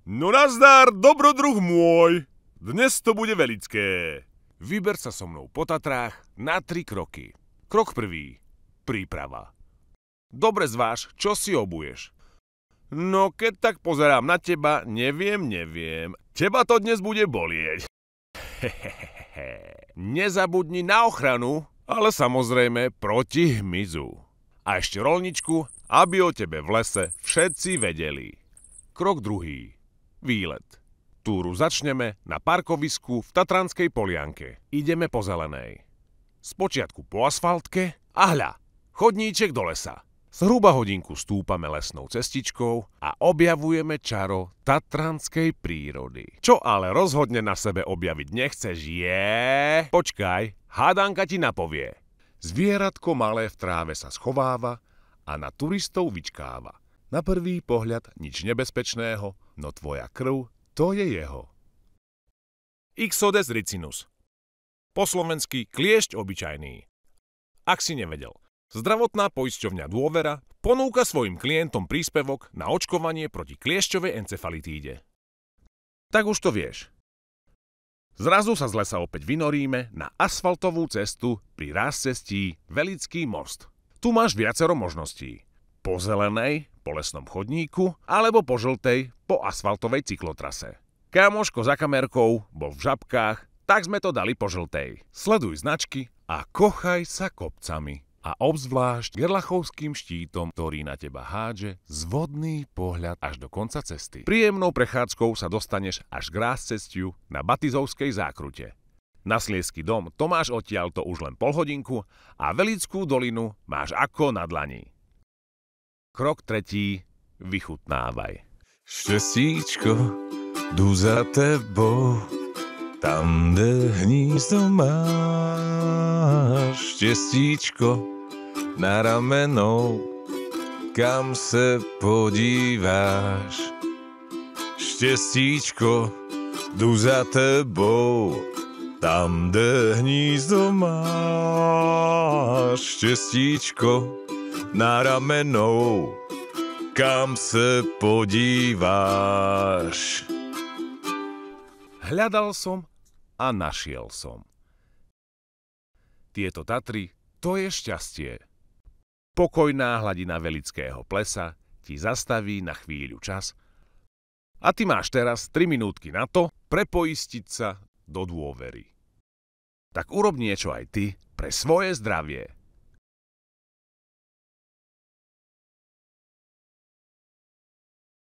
No nazdar, dobrodruh môj. Dnes to bude velické. Vyber sa so mnou po Tatrách na 3 kroky. Krok prvý. Príprava. Dobre zváž, čo si obuješ. No keď tak pozerám na teba, neviem. Teba to dnes bude bolieť. Nezabudni na ochranu, ale samozrejme proti hmyzu. A ešte roľničku, aby o tebe v lese všetci vedeli. Krok druhý. Výlet. Túru začneme na parkovisku v Tatranskej Polianke. Ideme po zelenej. Spočiatku po asfaltke a hľa, chodníček do lesa. Zhruba hodinku stúpame lesnou cestičkou a objavujeme čaro tatranskej prírody. Čo ale rozhodne na sebe objaviť nechceš je... Počkaj, hádanka ti napovie. Zvieratko malé v tráve sa schováva a na turistov vyčkáva. Na prvý pohľad nič nebezpečného, no tvoja krv, to je jeho. Ixodes ricinus. Po slovensky kliešť obyčajný. Ak si nevedel, zdravotná poisťovňa Dôvera ponúka svojim klientom príspevok na očkovanie proti kliešťovej encefalitíde. Tak už to vieš. Zrazu sa z lesa opäť vynoríme na asfaltovú cestu pri rázcestí Velický most. Tu máš viacero možností. Po zelenej, po lesnom chodníku, alebo po žltej, po asfaltovej cyklotrase. Kámoško za kamerkou bol v Žabkách, tak sme to dali po žltej. Sleduj značky a kochaj sa kopcami. A obzvlášť Gerlachovským štítom, ktorý na teba hádže zvodný pohľad až do konca cesty. Príjemnou prechádzkou sa dostaneš až k rázcestiu na Batizovskej zákrute. Na Sliesky dom to máš odtiaľto už len polhodinku a Velickú dolinu máš ako na dlani. Krok tretí. Vychutnávaj. Šťastíčko, jdu za tebou, tam, kde hnízdo máš. Štěstíčko na ramenou, kam se podíváš. Štěstíčko, jdu za tebou, tam, kde hnízdo máš. Štěstíčko na ramenou, kam se podíváš. Hľadal som a našiel som. Tieto Tatry, to je šťastie. Pokojná hladina Velického plesa ti zastaví na chvíľu čas a ty máš teraz 3 minútky na to prepoistiť sa do Dôvery. Tak urob niečo aj ty pre svoje zdravie.